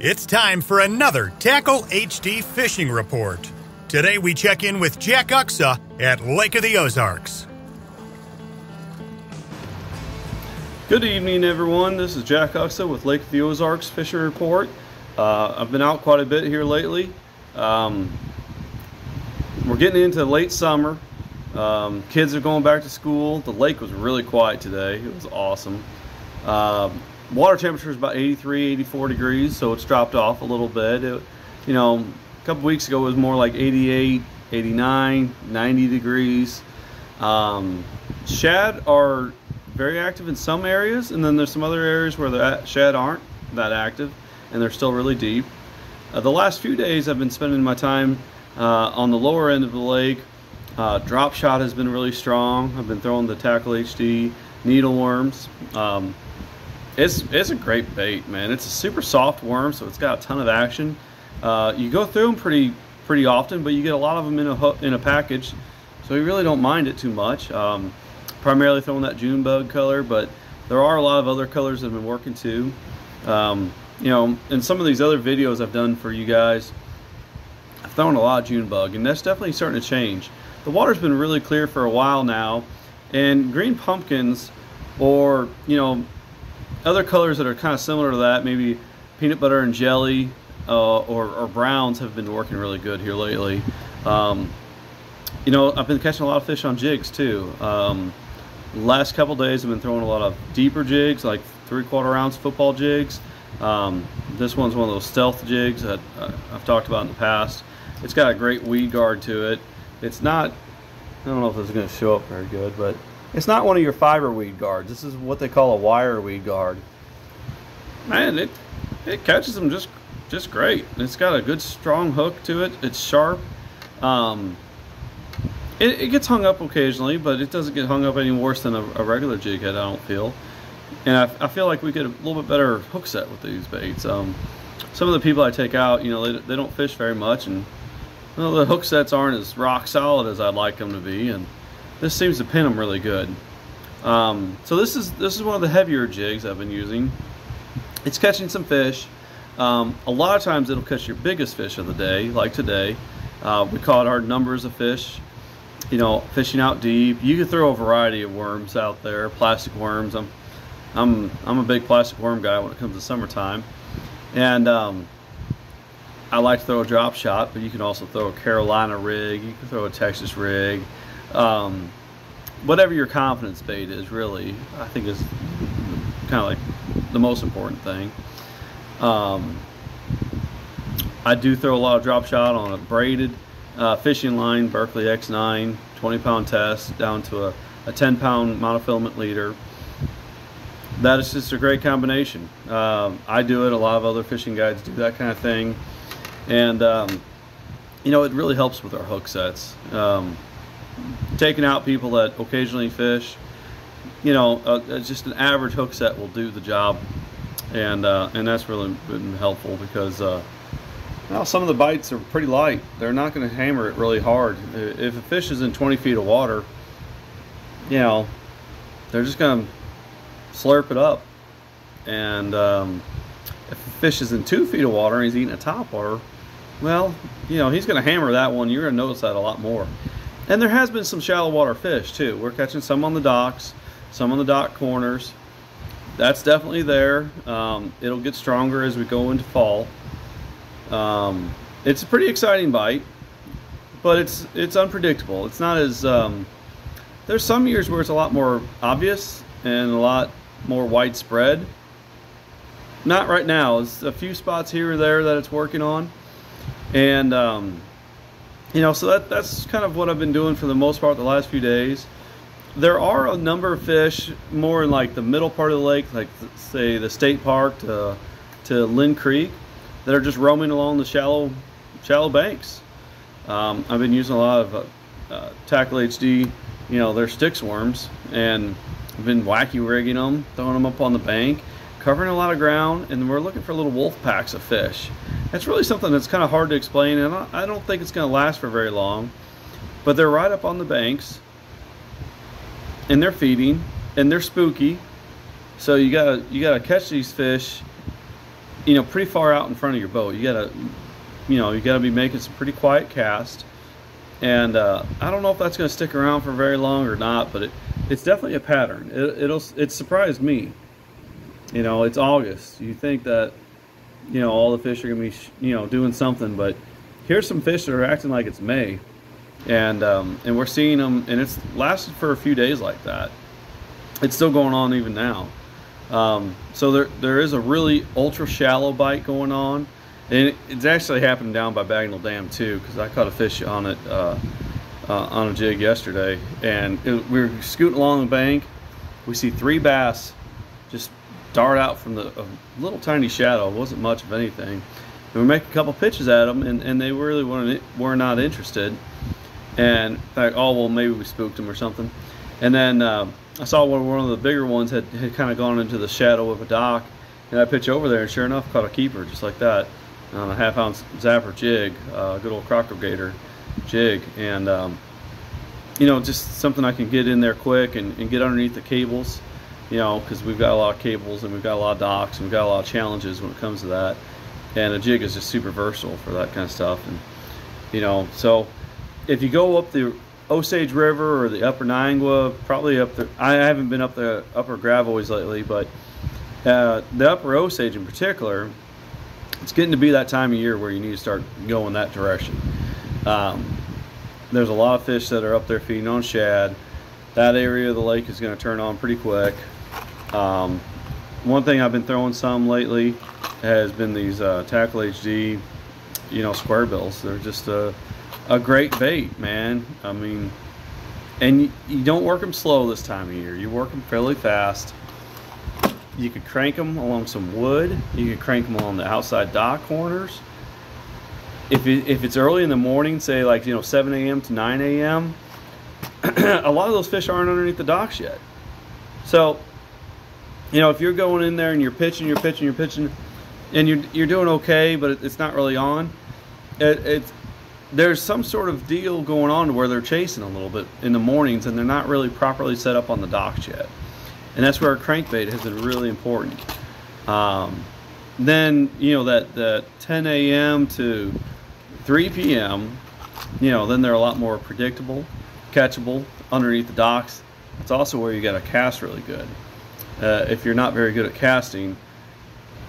It's time for another Tackle HD Fishing Report. Today we check in with Jack Uxa at Lake of the Ozarks. Good evening, everyone. This is Jack Uxa with Lake of the Ozarks Fishing Report. I've been out quite a bit here lately. We're getting into late summer. Kids are going back to school. The lake was really quiet today. It was awesome. Water temperature is about 83, 84 degrees, so it's dropped off a little bit. A couple weeks ago it was more like 88, 89, 90 degrees. Shad are very active in some areas, and then there's some other areas where the shad aren't that active, and they're still really deep. The last few days I've been spending my time on the lower end of the lake. Drop shot has been really strong. I've been throwing the Tackle HD needle worms. It's a great bait, man. It's a super soft worm, so it's got a ton of action. You go through them pretty often, but you get a lot of them in a package, so you really don't mind it too much. Primarily throwing that June bug color, but there are a lot of other colors that have been working too. In some of these other videos I've done for you guys, I've thrown a lot of June bug, and that's definitely starting to change. The water's been really clear for a while now, and green pumpkins, or other colors that are kind of similar to that, maybe peanut butter and jelly or browns, have been working really good here lately. I've been catching a lot of fish on jigs too. Last couple days I've been throwing a lot of deeper jigs, like 3/4 ounce football jigs. This one's one of those stealth jigs that I've talked about in the past. It's got a great weed guard to it. It's not, I don't know if this is going to show up very good, but it's not one of your fiber weed guards. This is what they call a wire weed guard. Man, it catches them just great. It's got a good strong hook to it. It's sharp. It gets hung up occasionally, but it doesn't get hung up any worse than a regular jig head, I don't feel. And I feel like we get a little bit better hook set with these baits. Some of the people I take out, they don't fish very much, and the hook sets aren't as rock solid as I'd like them to be, and this seems to pin them really good. So this is one of the heavier jigs I've been using. It's catching some fish. A lot of times it'll catch your biggest fish of the day, like today. We caught our numbers of fish, fishing out deep. You can throw a variety of worms out there, plastic worms. I'm a big plastic worm guy when it comes to summertime, and I like to throw a drop shot, but you can also throw a Carolina rig, you can throw a Texas rig. Whatever your confidence bait is, really, I think is kind of like the most important thing. I do throw a lot of drop shot on a braided fishing line, Berkeley X9, 20-pound test, down to a 10-pound monofilament leader. That is just a great combination. I do it, a lot of other fishing guides do that kind of thing, and it really helps with our hook sets. Taking out people that occasionally fish, just an average hook set will do the job, and that's really been helpful, because some of the bites are pretty light. They're not going to hammer it really hard. If a fish is in 20 feet of water, they're just going to slurp it up, and if a fish is in 2 feet of water and he's eating a topwater, well, he's going to hammer that one. You're going to notice that a lot more. And there has been some shallow water fish too. We're catching some on the docks, some on the dock corners. That's definitely there. It'll get stronger as we go into fall. It's a pretty exciting bite, but it's unpredictable. It's not as there's some years where it's a lot more obvious and a lot more widespread. Not right now. There's a few spots here or there that it's working on, and so that's kind of what I've been doing for the most part the last few days. There are a number of fish more in like the middle part of the lake, like say the state park to Lynn Creek, that are just roaming along the shallow banks. I've been using a lot of Tackle HD, they're sticks worms, and I've been wacky rigging them, throwing them up on the bank, covering a lot of ground, and we're looking for little wolf packs of fish. That's really something that's kind of hard to explain, and I don't think it's going to last for very long. But they're right up on the banks, and they're feeding, and they're spooky. So you gotta catch these fish pretty far out in front of your boat. You gotta be making some pretty quiet casts. And I don't know if that's going to stick around for very long or not, but it's definitely a pattern. It surprised me. It's August. You think that all the fish are going to be doing something, but here's some fish that are acting like it's May, and we're seeing them, and it's lasted for a few days like that. It's still going on even now. So there is a really ultra shallow bite going on, and it's actually happening down by Bagnell Dam too, because I caught a fish on it on a jig yesterday, and we were scooting along the bank. We see 3 bass just dart out from a little tiny shadow. It wasn't much of anything. And we make a couple pitches at them, and they really were not interested. And in fact, oh well, maybe we spooked them or something. And then I saw one of the bigger ones had kind of gone into the shadow of a dock, and I pitch over there, and sure enough, caught a keeper just like that on a 1/2 ounce zapper jig, good old crocodile jig, and just something I can get in there quick and get underneath the cables, because we've got a lot of cables and we've got a lot of docks and we've got a lot of challenges when it comes to that, and a jig is just super versatile for that kind of stuff. And so if you go up the Osage River or the Upper Niangua, probably up there. I haven't been up the Upper Gravois lately, but the Upper Osage in particular, it's getting to be that time of year where you need to start going that direction. There's a lot of fish that are up there feeding on shad. That area of the lake is going to turn on pretty quick. One thing I've been throwing some lately has been these Tackle HD, square bills. They're just a great bait, man. I mean, and you don't work them slow this time of year. You work them fairly fast. You could crank them along some wood. You could crank them along the outside dock corners. If it's early in the morning, say like 7 a.m. to 9 a.m., a lot of those fish aren't underneath the docks yet. So, if you're going in there and you're pitching, and you're doing okay, but it's not really on, there's some sort of deal going on where they're chasing a little bit in the mornings, and they're not really properly set up on the docks yet. And that's where a crankbait has been really important. Then, that 10 a.m. to 3 p.m., then they're a lot more predictable, catchable underneath the docks. It's also where you got to cast really good. If you're not very good at casting,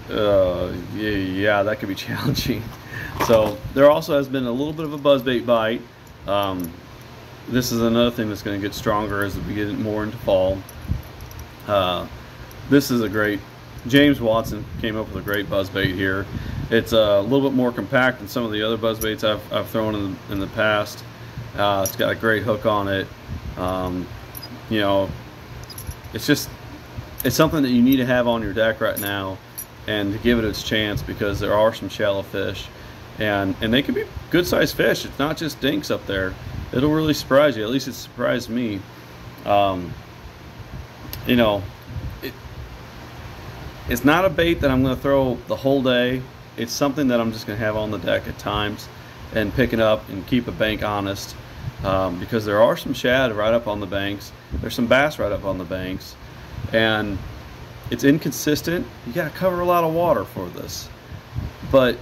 yeah, that could be challenging. So there also has been a little bit of a buzzbait bite. This is another thing that's going to get stronger as we get more into fall. This is a great, James Watson came up with a great buzzbait here. It's a little bit more compact than some of the other buzzbaits I've thrown in the past. It's got a great hook on it. It's something that you need to have on your deck right now, and to give it its chance, because there are some shallow fish, and they can be good sized fish. It's not just dinks up there. It'll really surprise you. At least it surprised me. It's not a bait that I'm going to throw the whole day. It's something that I'm just going to have on the deck at times and pick it up and keep a bank honest, because there are some shad right up on the banks. There's some bass right up on the banks, and it's inconsistent. You got to cover a lot of water for this, but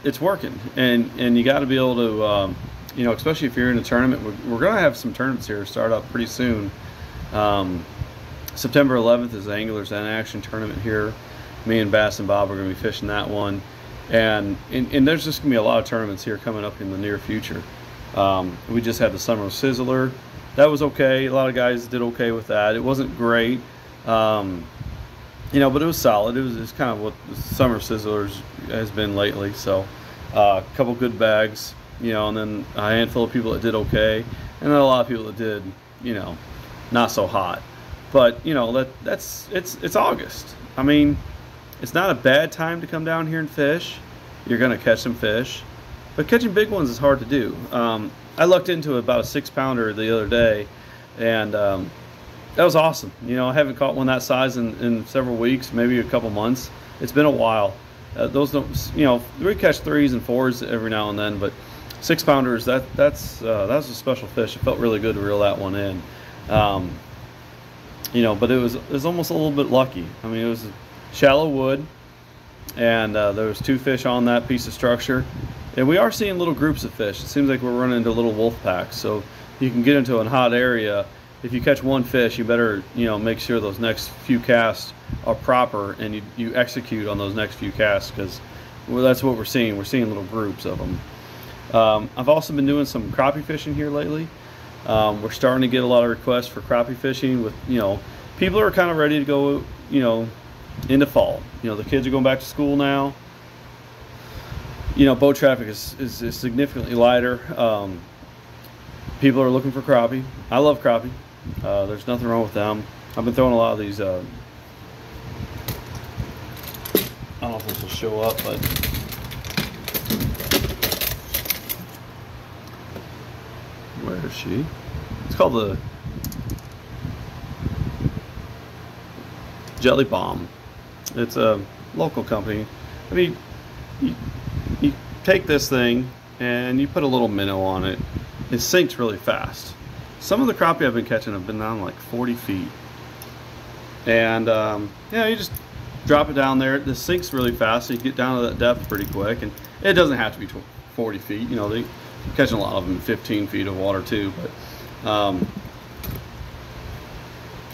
it's working, and you got to be able to, especially if you're in a tournament. We're going to have some tournaments here start up pretty soon. September 11th is the Anglers in Action tournament here. Me and Bass and Bob are going to be fishing that one, and there's just going to be a lot of tournaments here coming up in the near future. We just had the Summer Sizzler. That was okay. A lot of guys did okay with that. It wasn't great, but it was solid. It's kind of what the Summer Sizzlers has been lately. So a couple good bags, and then a handful of people that did okay, and then a lot of people that did, not so hot. But it's August. I mean, it's not a bad time to come down here and fish. You're going to catch some fish, but catching big ones is hard to do. I looked into about a 6-pounder the other day, and that was awesome. I haven't caught one that size in several weeks, maybe a couple months. It's been a while. Those don't, we catch 3s and 4s every now and then, but 6-pounders, that's a special fish. It felt really good to reel that one in. But it was almost a little bit lucky. I mean, it was shallow wood, and there was 2 fish on that piece of structure. And we are seeing little groups of fish. It seems like we're running into little wolf packs. So you can get into a hot area. If you catch 1 fish, you better, make sure those next few casts are proper, and you execute on those next few casts, because that's what we're seeing. We're seeing little groups of them. I've also been doing some crappie fishing here lately. We're starting to get a lot of requests for crappie fishing with, people are kind of ready to go, into fall. The kids are going back to school now. Boat traffic is significantly lighter. People are looking for crappie. I love crappie. There's nothing wrong with them. I've been throwing a lot of these, I don't know if this will show up, but where is she? It's called the Jelly Bomb. It's a local company. I mean, you take this thing and you put a little minnow on it. It sinks really fast. Some of the crappie I've been catching have been down like 40 feet. And you just drop it down there. It sinks really fast, so you get down to that depth pretty quick. And it doesn't have to be 40 feet. They catching a lot of them in 15 feet of water too. But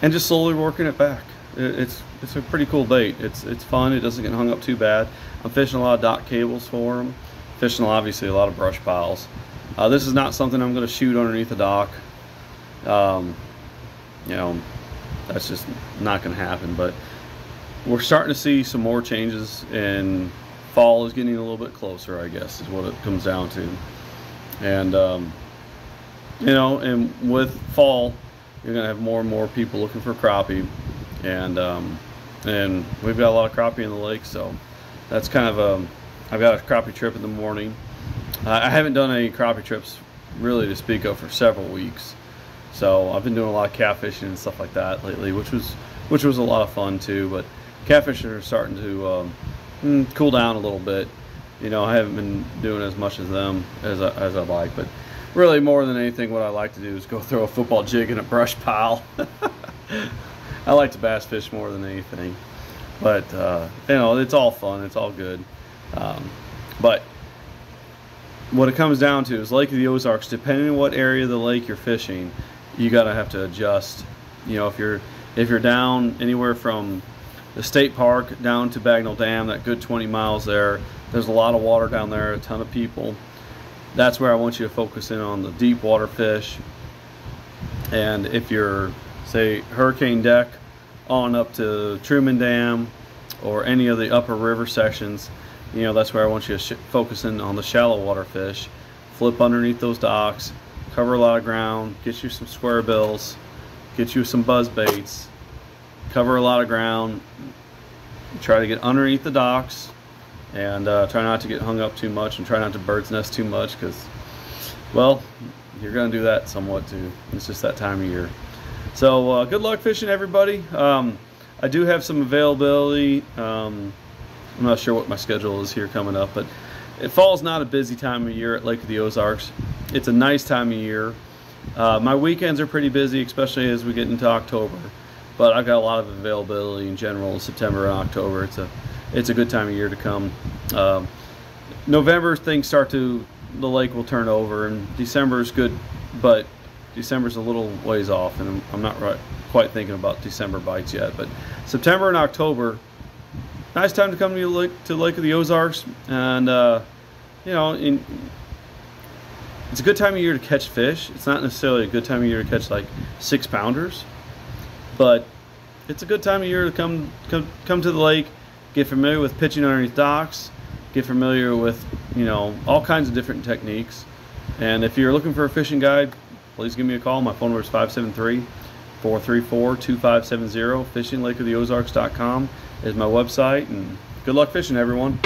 and just slowly working it back. It's a pretty cool bait. It's fun. It doesn't get hung up too bad. I'm fishing a lot of dock cables for them. Fishing obviously a lot of brush piles. This is not something I'm going to shoot underneath the dock. That's just not going to happen. But we're starting to see some more changes, and fall is getting a little bit closer, I guess, is what it comes down to. And and with fall, you're going to have more and more people looking for crappie. And we've got a lot of crappie in the lake, so that's kind of I've got a crappie trip in the morning. I haven't done any crappie trips really to speak of for several weeks, so I've been doing a lot of catfishing and stuff like that lately, which was a lot of fun too. But catfishing are starting to cool down a little bit. I haven't been doing as much as them as I like, but really more than anything, what I like to do is go throw a football jig in a brush pile. I like to bass fish more than anything, but it's all fun. It's all good. But what it comes down to is Lake of the Ozarks. Depending on what area of the lake you're fishing, you gotta have to adjust. If you're down anywhere from the state park down to Bagnell Dam, that good 20 miles there, there's a lot of water down there, a ton of people. That's where I want you to focus in on the deep water fish. And if you're, say, Hurricane Deck on up to Truman Dam or any of the upper river sections, that's where I want you to focus in on the shallow water fish. Flip underneath those docks, cover a lot of ground, get you some square bills, get you some buzz baits, cover a lot of ground, try to get underneath the docks, and try not to get hung up too much, and try not to bird's nest too much, because, well, you're going to do that somewhat too. It's just that time of year. So good luck fishing, everybody. I do have some availability. I'm not sure what my schedule is here coming up, but fall's not a busy time of year at Lake of the Ozarks. It's a nice time of year. My weekends are pretty busy, especially as we get into October, but I've got a lot of availability in general in September and October. It's a good time of year to come. November, things the lake will turn over, and December is good, but December's a little ways off, and I'm not quite thinking about December bites yet. But September and October, nice time to come to Lake of the Ozarks, and it's a good time of year to catch fish. It's not necessarily a good time of year to catch like 6-pounders, but it's a good time of year to come to the lake, get familiar with pitching underneath docks, get familiar with all kinds of different techniques. And if you're looking for a fishing guide, please give me a call. My phone number is 573-434-2570. FishingLakeoftheOzarks.com is my website. And good luck fishing, everyone.